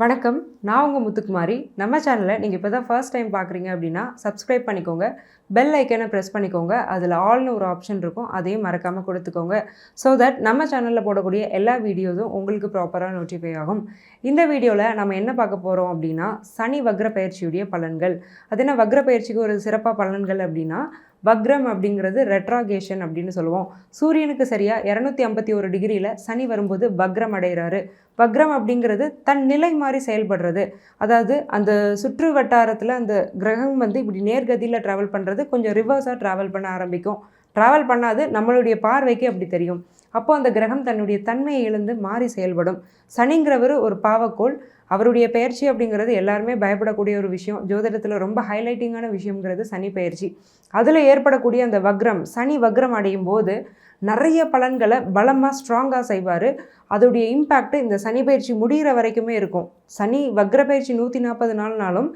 வணக்கம். நான் உங்க முத்துக்குமாரி. நம்ம சேனலை நீங்க இப்போ தான் ஃபர்ஸ்ட் டைம் பார்க்குறீங்க அப்படின்னா, சப்ஸ்கிரைப் பண்ணிக்கோங்க. பெல் ஐக்கனை ப்ரெஸ் பண்ணிக்கோங்க. அதில் ஆல்னு ஒரு ஆப்ஷன் இருக்கும். அதையும் மறக்காமல் கொடுத்துக்கோங்க. ஸோ தட் நம்ம சேனலில் போடக்கூடிய எல்லா வீடியோஸும் உங்களுக்கு ப்ராப்பராக நோட்டிஃபை ஆகும். இந்த வீடியோவில் நம்ம என்ன பார்க்க போகிறோம் அப்படின்னா, சனி வக்ர பயிற்சியுடைய பலன்கள். அது என்ன வக்ர பயிற்சிக்கு ஒரு சிறப்பாக பலன்கள் அப்படின்னா, வக்ரம் அப்படிங்கிறது ரெட்ராகேஷன் அப்படின்னு சொல்லுவோம். சூரியனுக்கு சரியாக 251 டிகிரியில் சனி வரும்போது வக்ரம் அடைகிறாரு. வக்ரம் அப்படிங்கிறது தன் நிலை மாதிரி செயல்படுறது. அதாவது அந்த சுற்று வட்டாரத்தில் அந்த கிரகம் வந்து இப்படி நேர்கதியில் ட்ராவல் பண்ணுறது கொஞ்சம் ரிவர்ஸாக ட்ராவல் பண்ண ஆரம்பிக்கும். ட்ராவல் பண்ணாது நம்மளுடைய பார்வைக்கு அப்படி தெரியும். அப்போ அந்த கிரகம் தன்னுடைய தன்மையை இழந்து மாறி செயல்படும். சனிங்கிறவர் ஒரு பாவக்கோள். அவருடைய பயிற்சி அப்படிங்கிறது எல்லாருமே பயப்படக்கூடிய ஒரு விஷயம். ஜோதிடத்தில் ரொம்ப ஹைலைட்டிங்கான விஷயங்கிறது சனி பயிற்சி. அதில் ஏற்படக்கூடிய அந்த வக்ரம், சனி வக்ரம் அடையும் போது நிறைய பலன்களை பலமாக ஸ்ட்ராங்காக செய்வார். அதோடைய இம்பேக்ட் இந்த சனி பயிற்சி முடிகிற வரைக்குமே இருக்கும். சனி வக்ர பயிற்சி 140 நாள்னாலும்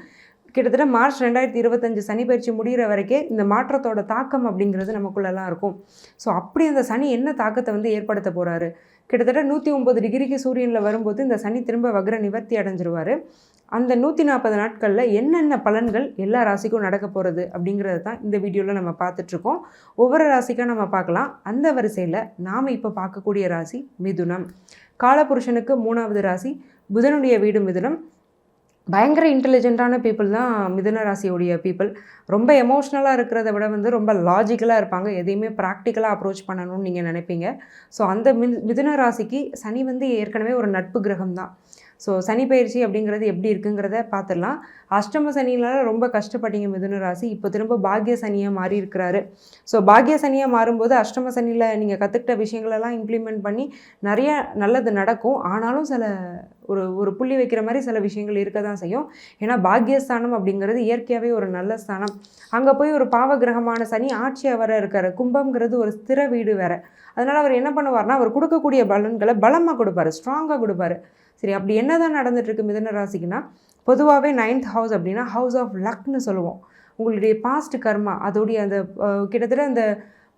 கிட்டத்தட்ட மார்ச் 2025 சனி பயிற்சி முடிகிற வரைக்கே இந்த மாற்றத்தோட தாக்கம் அப்படிங்கிறது நமக்குள்ளெல்லாம் இருக்கும். ஸோ அப்படி அந்த சனி என்ன தாக்கத்தை வந்து ஏற்படுத்த போகிறாரு? கிட்டத்தட்ட 109 டிகிரிக்கு சூரியனில் வரும்போது இந்த சனி திரும்ப வக்ர நிவர்த்தி அடைஞ்சிருவார். அந்த 140 நாட்களில் என்னென்ன பலன்கள் எல்லா ராசிக்கும் நடக்க போகிறது அப்படிங்கிறது தான் இந்த வீடியோவில் நம்ம பார்த்துட்ருக்கோம். ஒவ்வொரு ராசிக்காக நம்ம பார்க்கலாம். அந்த வரிசையில் நாம் இப்போ பார்க்கக்கூடிய ராசி மிதுனம். காலபுருஷனுக்கு 3வது ராசி. புதனுடைய வீடு மிதுனம். பயங்கர இன்டெலிஜென்ட்டான பீப்புள் தான் மிதுன ராசியோடைய பீப்புள். ரொம்ப எமோஷ்னலாக இருக்கிறத விட வந்து ரொம்ப லாஜிக்கலாக இருப்பாங்க. எதையுமே ப்ராக்டிக்கலாக அப்ரோச் பண்ணணும்னு நீங்கள் நினைப்பீங்க. ஸோ அந்த மிதுன ராசிக்கு சனி வந்து ஏற்கனவே ஒரு நட்பு கிரகம் தான். ஸோ சனி பயிற்சி அப்படிங்கிறது எப்படி இருக்குங்கிறத பார்த்துடலாம். அஷ்டம சனியினால் ரொம்ப கஷ்டப்பட்டீங்க மிதுன ராசி. இப்போ திரும்ப பாக்ய சனியாக மாறி இருக்கிறாரு. ஸோ பாக்ய சனியாக மாறும்போது அஷ்டம சனியில் நீங்கள் கற்றுக்கிட்ட விஷயங்களெல்லாம் இம்ப்ளிமெண்ட் பண்ணி நிறைய நல்லது நடக்கும். ஆனாலும் சில ஒரு புள்ளி வைக்கிற மாதிரி சில விஷயங்கள் இருக்க தான் செய்யும். ஏன்னா பாக்யஸ்தானம் அப்படிங்கிறது இயற்கையாகவே ஒரு நல்ல ஸ்தானம். அங்கே போய் ஒரு பாவ கிரகமான சனி ஆட்சியாக வர இருக்கார். கும்பம்ங்கிறது ஒரு ஸ்திர வீடு வேறு. அதனால் அவர் என்ன பண்ணுவார்னா, அவர் கொடுக்கக்கூடிய பலன்களை பலமாக கொடுப்பாரு, ஸ்ட்ராங்காக கொடுப்பாரு. சரி, அப்படி என்ன தான் நடந்துட்டுருக்கு மிதுன ராசிக்குன்னா, பொதுவாகவே 9th ஹவுஸ் அப்படின்னா ஹவுஸ் ஆஃப் லக்னு சொல்லுவோம். உங்களுடைய பாஸ்ட் கர்மா அதோடைய அந்த கிட்டத்தட்ட அந்த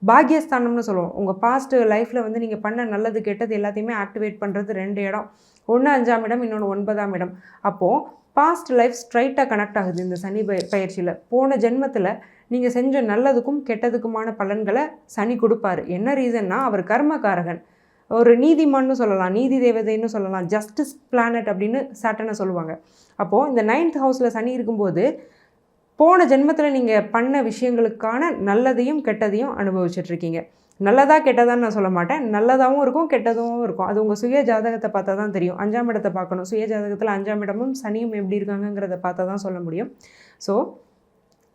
பாக்யஸ்தானம்னு சொல்லுவோம். உங்கள் பாஸ்ட் லைஃப்பில் வந்து நீங்கள் பண்ண நல்லது கெட்டது எல்லாத்தையுமே ஆக்டிவேட் பண்ணுறது 2 இடம். ஒன்று 5ஆம் இடம், இன்னொன்று 9ஆம் இடம். அப்போது பாஸ்ட் லைஃப் ஸ்ட்ரைட்டாக கனெக்ட் ஆகுது இந்த சனி பயிற்சியில். போன ஜென்மத்தில் நீங்கள் செஞ்ச நல்லதுக்கும் கெட்டதுக்குமான பலன்களை சனி கொடுப்பாரு. என்ன ரீசன்னா, அவர் கர்மகாரகன். ஒரு நீதிமான்னு சொல்லலாம், நீதி தேவதைன்னு சொல்லலாம், ஜஸ்டிஸ் பிளானட் அப்படின்னு சாட்டனை சொல்லுவாங்க. அப்போது இந்த 9th ஹவுஸில் சனி இருக்கும்போது போன ஜென்மத்தில் நீங்கள் பண்ண விஷயங்களுக்கான நல்லதையும் கெட்டதையும் அனுபவிச்சிட்ருக்கீங்க. நல்லதாக கெட்டதான்னு நான் சொல்ல மாட்டேன். நல்லதாகவும் இருக்கும், கெட்டதாகவும் இருக்கும். அது உங்கள் சுய ஜாதகத்தை பார்த்தா தான் தெரியும். 5ஆம் இடத்தை பார்க்கணும். சுய ஜாதகத்தில் 5ஆம் இடமும் சனியும் எப்படி இருக்காங்கங்கிறத பார்த்தா தான் சொல்ல முடியும். ஸோ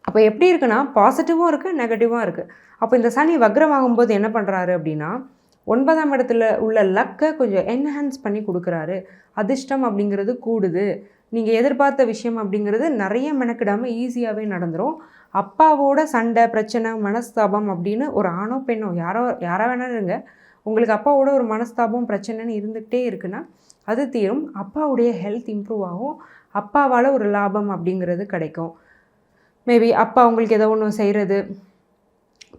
அப்போ எப்படி இருக்குன்னா, பாசிட்டிவும் இருக்குது, நெகட்டிவாக இருக்குது. அப்போ இந்த சனி வக்ரமாகும்போது என்ன பண்ணுறாரு அப்படின்னா, 9ஆம் இடத்துல உள்ள லக்கை கொஞ்சம் என்ஹான்ஸ் பண்ணி கொடுக்குறாரு. அதிர்ஷ்டம் அப்படிங்கிறது கூடுது. நீங்கள் எதிர்பார்த்த விஷயம் அப்படிங்கிறது நிறைய மெனக்கிடாமல் ஈஸியாகவே நடந்துடும். அப்பாவோட சண்டை, பிரச்சனை, மனஸ்தாபம் அப்படின்னு ஒரு ஆணோ பெண்ணோ யாரோ வேணாலும் இருங்க, உங்களுக்கு அப்பாவோட ஒரு மனஸ்தாபம் பிரச்சனைன்னு இருந்துகிட்டே இருக்குன்னா அது தீரும். அப்பாவுடைய ஹெல்த் இம்ப்ரூவ் ஆகும். அப்பாவால் ஒரு லாபம் அப்படிங்கிறது கிடைக்கும். மேபி அப்பா உங்களுக்கு ஏதோ ஒன்று செய்கிறது,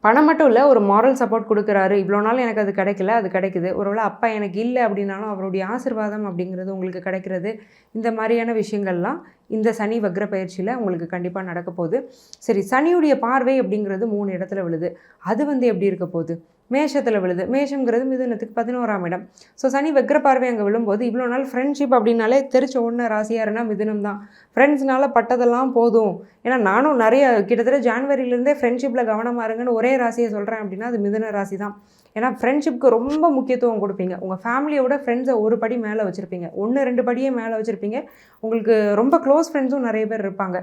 பணம் மட்டும் இல்லை, ஒரு மாரல் சப்போர்ட் கொடுக்குறாரு. இவ்வளோ நாள் எனக்கு அது கிடைக்கல, அது கிடைக்குது. ஒருவேளை அப்பா எனக்கு இல்லை அப்படின்னாலும் அவருடைய ஆசீர்வாதம் அப்படிங்கிறது உங்களுக்கு கிடைக்கிறது. இந்த மாதிரியான விஷயங்கள்லாம் இந்த சனி வக்ர பயிற்சியில் உங்களுக்கு கண்டிப்பாக நடக்க போகுது. சரி, சனியுடைய பார்வை அப்படிங்கிறது 3 இடத்துல விழுது. அது வந்து எப்படி இருக்க போகுது? மேஷத்தில் விழுது. மேஷங்கிறது மிதுனத்துக்கு 11ஆம் இடம். ஸோ சனி வக்ர பார்வை அங்கே விழும்போது இவ்வளோ நாள் ஃப்ரெண்ட்ஷிப் அப்படின்னாலே தெரிச்ச ஒன்று ராசியாருன்னா மிதுனம் தான். ஃப்ரெண்ட்ஸ்னால பட்டதெல்லாம் போதும். ஏன்னா நானும் நிறைய கிட்டத்தட்ட ஜான்வரியிலேருந்தே ஃப்ரெண்ட்ஷிப்பில் கவனமாக இருங்கன்னு ஒரே ராசியை சொல்கிறேன் அப்படின்னா அது மிதுன ராசி தான். ஏன்னா ஃப்ரெண்ட்ஷிப்க்கு ரொம்ப முக்கியத்துவம் கொடுப்பீங்க. உங்கள் ஃபேமிலியோட ஃப்ரெண்ட்ஸை ஒரு படி மேலே வச்சுருப்பீங்க, 1-2 படியே மேலே வச்சுருப்பீங்க. உங்களுக்கு ரொம்ப க்ளோஸ் ஃப்ரெண்ட்ஸும் நிறைய பேர் இருப்பாங்க.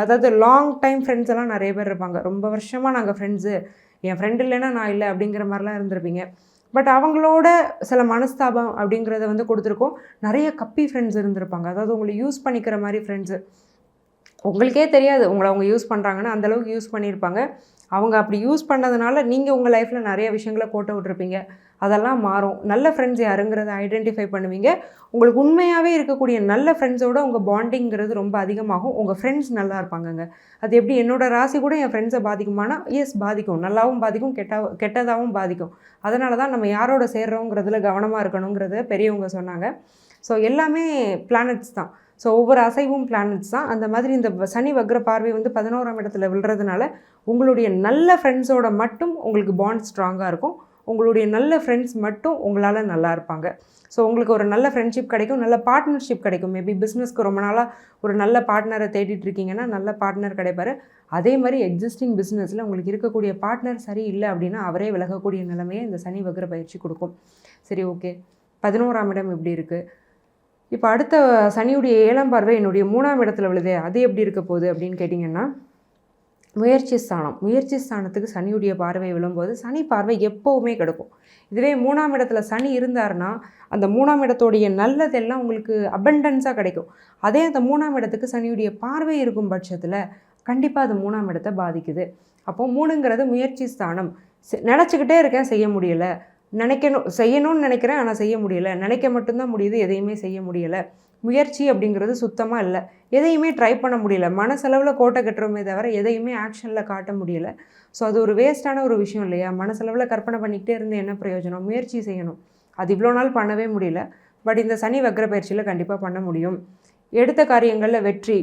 அதாவது லாங் டைம் ஃப்ரெண்ட்ஸ் எல்லாம் நிறைய பேர் இருப்பாங்க. ரொம்ப வருஷமாக நாங்கள் ஃப்ரெண்ட்ஸு, என் ஃப்ரெண்டு இல்லைன்னா நான் இல்லை அப்படிங்கிற மாதிரிலாம் இருந்திருப்பீங்க. பட் அவங்களோட சில மனஸ்தாபம் அப்படிங்கிறத வந்து கொடுத்துருக்கோம். நிறைய கப்பி ஃப்ரெண்ட்ஸ் இருந்திருப்பாங்க. அதாவது உங்களை யூஸ் பண்ணிக்கிற மாதிரி ஃப்ரெண்ட்ஸு. உங்களுக்கே தெரியாது உங்களை அவங்க யூஸ் பண்ணுறாங்கன்னு, அந்தளவுக்கு யூஸ் பண்ணியிருப்பாங்க. அவங்க அப்படி யூஸ் பண்ணதுனால நீங்கள் உங்கள் லைஃப்பில் நிறைய விஷயங்களை கோட்டை விட்டுருப்பீங்க. அதெல்லாம் மாறும். நல்ல ஃப்ரெண்ட்ஸ் யாருங்கிறத ஐடென்டிஃபை பண்ணுவீங்க. உங்களுக்கு உண்மையாகவே இருக்கக்கூடிய நல்ல ஃப்ரெண்ட்ஸோட உங்கள் பாண்டிங்கிறது ரொம்ப அதிகமாகும். உங்கள் ஃப்ரெண்ட்ஸ் நல்லா இருப்பாங்கங்க. அது எப்படி என்னோடய ராசி கூட என் ஃப்ரெண்ட்ஸை பாதிக்குமானா, எஸ் பாதிக்கும். நல்லாவும் பாதிக்கும், கெட்டதாகவும் பாதிக்கும். அதனால தான் நம்ம யாரோட சேர்றோங்கிறதுல கவனமாக இருக்கணுங்கிறத பெரியவங்க சொன்னாங்க. ஸோ எல்லாமே பிளானட்ஸ் தான். ஸோ ஒவ்வொரு அசைவும் பிளானட்ஸ் தான். அந்த மாதிரி இந்த சனி வக்ர பார்வை வந்து 11ஆம் இடத்துல விழுறதுனால உங்களுடைய நல்ல ஃப்ரெண்ட்ஸோட மட்டும் உங்களுக்கு பாண்ட் ஸ்ட்ராங்காக இருக்கும். உங்களுடைய நல்ல ஃப்ரெண்ட்ஸ் மட்டும் உங்களால் நல்லா இருப்பாங்க. ஸோ உங்களுக்கு ஒரு நல்ல ஃப்ரெண்ட்ஷிப் கிடைக்கும், நல்ல பார்ட்னர்ஷிப் கிடைக்கும். மேபி பிஸ்னஸ்க்கு ரொம்ப நாளாக ஒரு நல்ல பார்ட்னரை தேடிட்டு இருக்கீங்கன்னா நல்ல பார்ட்னர் கிடைப்பார். அதே மாதிரி எக்ஸிஸ்டிங் பிஸ்னஸில் உங்களுக்கு இருக்கக்கூடிய பார்ட்னர் சரியில்லை அப்படின்னா அவரே விலகக்கூடிய நிலைமையை இந்த சனி வக்ர பயிற்சி கொடுக்கும். சரி, ஓகே. 11ஆம் இடம் எப்படி இருக்குது? இப்போ அடுத்த சனியுடைய 7ஆம் பார்வை என்னுடைய 3ஆம் இடத்துல விழுதே, அது எப்படி இருக்க போகுது அப்படின்னு கேட்டிங்கன்னா, முயற்சி ஸ்தானத்துக்கு சனியுடைய பார்வை விழும்போது சனி பார்வை எப்போவுமே கிடைக்கும். இதுவே 3ஆம் இடத்துல சனி இருந்தார்னா அந்த 3ஆம் இடத்தோடைய நல்லதெல்லாம் உங்களுக்கு அபண்டன்ஸாக கிடைக்கும். அதே அந்த 3ஆம் இடத்துக்கு சனியுடைய பார்வை இருக்கும் பட்சத்தில் கண்டிப்பாக அது 3ஆம் இடத்தை பாதிக்குது. அப்போது 3ங்கிறது முயற்சி ஸ்தானம். நினச்சிக்கிட்டே இருக்கேன், செய்ய முடியலை, செய்யணும்னு நினைக்கிறேன் ஆனால் செய்ய முடியலை, நினைக்க மட்டும்தான் முடியுது, எதையுமே செய்ய முடியலை. முயற்சி அப்படிங்கிறது சுத்தமாக இல்லை, எதையுமே ட்ரை பண்ண முடியல, மனசளவில் கோட்டை கட்டுறோமே தவிர எதையுமே ஆக்ஷனில் காட்ட முடியலை. ஸோ அது ஒரு வேஸ்ட்டான ஒரு விஷயம் இல்லையா? மனசளவில் கற்பனை பண்ணிக்கிட்டே இருந்து என்ன பிரயோஜனம்? முயற்சி செய்யணும். அது இவ்வளோ நாள் பண்ணவே முடியல. பட் இந்த சனி வக்ர பயிற்சியில் கண்டிப்பாக பண்ண முடியும். எடுத்த காரியங்களில் வெற்றி.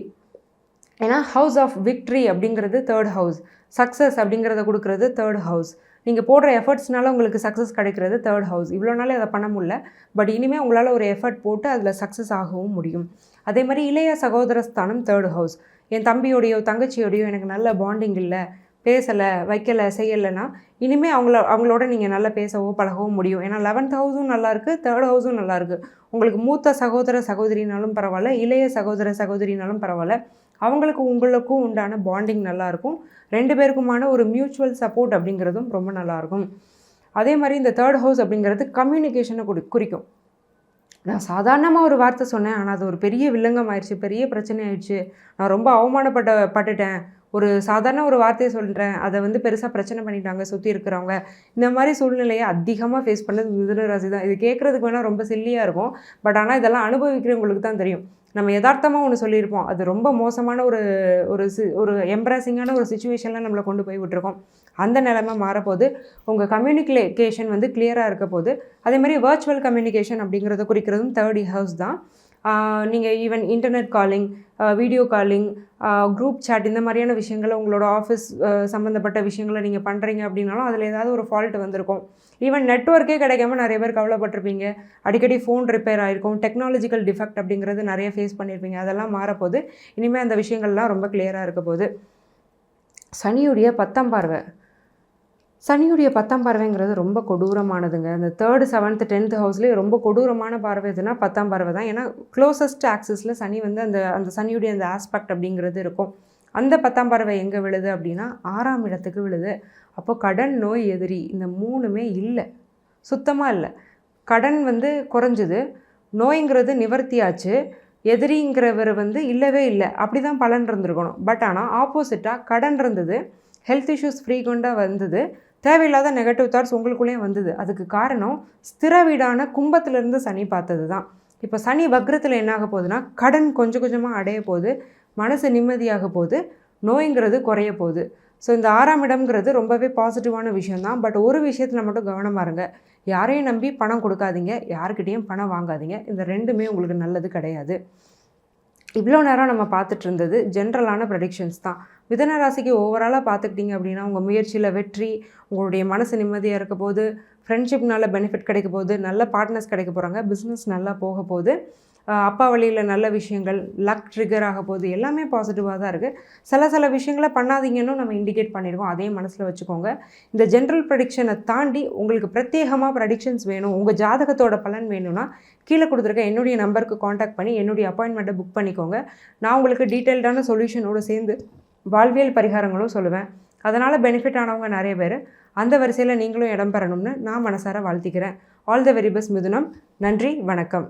ஏன்னா ஹவுஸ் ஆஃப் விக்ட்ரி அப்படிங்கிறது 3rd ஹவுஸ், சக்ஸஸ் அப்படிங்கிறத கொடுக்குறது 3rd ஹவுஸ். நீங்கள் போடுற எஃபர்ட்ஸ்னால உங்களுக்கு சக்ஸஸ் கிடைக்கிறது 3rd ஹவுஸ். இவ்வளோ நாளே அதை பண்ண முடியல, பட் இனிமேல் உங்களால் ஒரு எஃபர்ட் போட்டு அதில் சக்ஸஸ் ஆகவும் முடியும். அதே மாதிரி இளைய சகோதர ஸ்தானம் 3rd ஹவுஸ். என் தம்பியோடையோ தங்கச்சியோடையோ எனக்கு நல்ல பாண்டிங் இல்லை, பேசலை, வைக்கலை, செய்யலைன்னா இனிமேல் அவங்களோட நீங்கள் நல்லா பேசவோ பழகவோ முடியும். ஏன்னா 11th ஹவுஸும் நல்லாயிருக்கு, 3rd ஹவுஸும் நல்லாயிருக்கு. உங்களுக்கு மூத்த சகோதர சகோதரினாலும் பரவாயில்ல, இளைய சகோதர சகோதரினாலும் பரவாயில்ல, உங்களுக்கும் உண்டான பாண்டிங் நல்லாயிருக்கும். 2 பேருக்குமான ஒரு மியூச்சுவல் சப்போர்ட் அப்படிங்கிறதும் ரொம்ப நல்லாயிருக்கும். அதே மாதிரி இந்த 3rd ஹவுஸ் அப்படிங்கிறது கம்யூனிகேஷனை குறிக்கும். நான் சாதாரணமாக ஒரு வார்த்தை சொன்னேன், ஆனால் அது ஒரு பெரிய வில்லங்கம் ஆயிடுச்சு, பெரிய பிரச்சனை ஆயிடுச்சு, நான் ரொம்ப அவமானப்பட்டுட்டேன், ஒரு சாதாரண ஒரு வார்த்தையை சொல்கிறேன், அதை வந்து பெருசாக பிரச்சனை பண்ணிட்டாங்க சுற்றி இருக்கிறவங்க. இந்த மாதிரி சூழ்நிலையை அதிகமாக ஃபேஸ் பண்ணது மிதுன ராசி தான். இது கேட்குறதுக்கு வேணால் ரொம்ப சில்லியாக இருக்கும், பட் ஆனால் இதெல்லாம் அனுபவிக்கிறவங்களுக்கு தான் தெரியும். நம்ம யதார்த்தமாக ஒன்று சொல்லியிருப்போம், அது ரொம்ப மோசமான ஒரு எம்ப்ராசிங்கான ஒரு சுச்சுவேஷனில் நம்மளை கொண்டு போய் விட்டுருக்கோம். அந்த நிலைமை மாறப்போது. உங்கள் கம்யூனிகேஷன் வந்து கிளியராக இருக்க போது. அதே மாதிரி வர்ச்சுவல் கம்யூனிகேஷன் அப்படிங்கிறத குறிக்கிறதும் 3rd ஹவுஸ் தான். நீங்கள் even internet calling, video calling, group chat, இந்த மாதிரியான விஷயங்களை உங்களோட ஆஃபீஸ் சம்மந்தப்பட்ட விஷயங்களை நீங்கள் பண்ணுறீங்க அப்படின்னாலும் அதில் ஏதாவது ஒரு ஃபால்ட் வந்திருக்கும். ஈவன் நெட்வொர்க்கே கிடைக்காம நிறைய பேர் கவலைப்பட்டிருப்பீங்க. அடிக்கடி ஃபோன் ரிப்பேர் ஆகிருக்கும், டெக்னாலஜிக்கல் டிஃபெக்ட் அப்படிங்கிறது நிறைய ஃபேஸ் பண்ணியிருப்பீங்க. அதெல்லாம் மாறப்போது. இனிமேல் அந்த விஷயங்கள்லாம் ரொம்ப கிளியராக இருக்க போகுது. சனியுடைய 10ஆம் பார்வை. சனியுடைய 10ஆம் பார்வைங்கிறது ரொம்ப கொடூரமானதுங்க. அந்த 3rd 7th 10th ஹவுஸ்லேயே ரொம்ப கொடூரமான பார்வை எதுனா 10ஆம் பார்வை தான். ஏன்னா க்ளோசஸ்ட் ஆக்சிஸில் சனி வந்து அந்த சனியுடைய அந்த ஆஸ்பெக்ட் அப்படிங்கிறது இருக்கும். அந்த 10ஆம் பார்வை எங்கே விழுது அப்படின்னா 6ஆம் இடத்துக்கு விழுது. அப்போ கடன், நோய், எதிரி, இந்த 3மே இல்லை, சுத்தமாக இல்லை. கடன் வந்து குறைஞ்சிது, நோய்ங்கிறது நிவர்த்தியாச்சு, எதிரிங்கிறவர் வந்து இல்லவே இல்லை. அப்படி தான் பலன் இருந்திருக்கணும். பட் ஆனால் ஆப்போசிட்டாக கடன் இருந்தது, ஹெல்த் இஷ்யூஸ் ஃப்ரீக்வெண்ட்டாக வந்தது, தேவையில்லாத நெகட்டிவ் தாட்ஸ் உங்களுக்குள்ளேயும் வந்தது. அதுக்கு காரணம் ஸ்திர வீடான கும்பத்திலேருந்து சனி பார்த்தது தான். இப்போ சனி வக்ரத்தில் என்ன ஆக போகுதுன்னா கடன் கொஞ்சம் கொஞ்சமாக அடைய போகுது, மனசு நிம்மதியாக போகுது, நோய்ங்கிறது குறைய போகுது. ஸோ இந்த 6ஆம் இடம்ங்கிறது ரொம்பவே பாசிட்டிவான விஷயந்தான். பட் ஒரு விஷயத்தில் மட்டும் கவனமாக இருங்க. யாரையும் நம்பி பணம் கொடுக்காதீங்க, யாருக்கிட்டேயும் பணம் வாங்காதீங்க. இந்த 2மே உங்களுக்கு நல்லது கிடையாது. இவ்வளோ நேரம் நம்ம பார்த்துட்டு இருந்தது ஜென்ரலான ப்ரெடிக்ஷன்ஸ் தான். மிதுன ராசிக்கு ஓவராலாக பார்த்துக்கிட்டிங்க அப்படின்னா உங்கள் முயற்சியில் வெற்றி, உங்களுடைய மனசு நிம்மதியாக இருக்க போது, ஃப்ரெண்ட்ஷிப்னால பெனிஃபிட் கிடைக்க போகுது, நல்ல பார்ட்னர்ஸ் கிடைக்க போகிறாங்க, பிஸ்னஸ் நல்லா போக போகுது, அப்பா வழியில் நல்ல விஷயங்கள், லக் ட்ரிகர் ஆக போகுது, எல்லாமே பாசிட்டிவாக தான் இருக்குது. சில விஷயங்களை பண்ணாதீங்கன்னு நம்ம இண்டிகேட் பண்ணியிருக்கோம், அதையும் மனசில் வச்சுக்கோங்க. இந்த ஜென்ரல் ப்ரெடிக்ஷனை தாண்டி உங்களுக்கு பிரத்யேகமாக ப்ரெடிக்ஷன்ஸ் வேணும், உங்கள் ஜாதகத்தோட பலன் வேணும்னா கீழே கொடுத்துருக்க என்னுடைய நம்பருக்கு காண்டாக்ட் பண்ணி என்னுடைய அப்பாயின்மெண்ட்டை புக் பண்ணிக்கோங்க. நான் உங்களுக்கு டீட்டெயில்டான சொல்யூஷனோடு சேர்ந்து வாழ்வியல் பரிகாரங்களும் சொல்லுவேன். அதனால் பெனிஃபிட் ஆனவங்க நிறைய பேர். அந்த வரிசையில் நீங்களும் இடம் பெறணும்னு நான் மனசார வாழ்த்திக்கிறேன். ஆல் த வெரி பெஸ்ட் மிதுனம். நன்றி, வணக்கம்.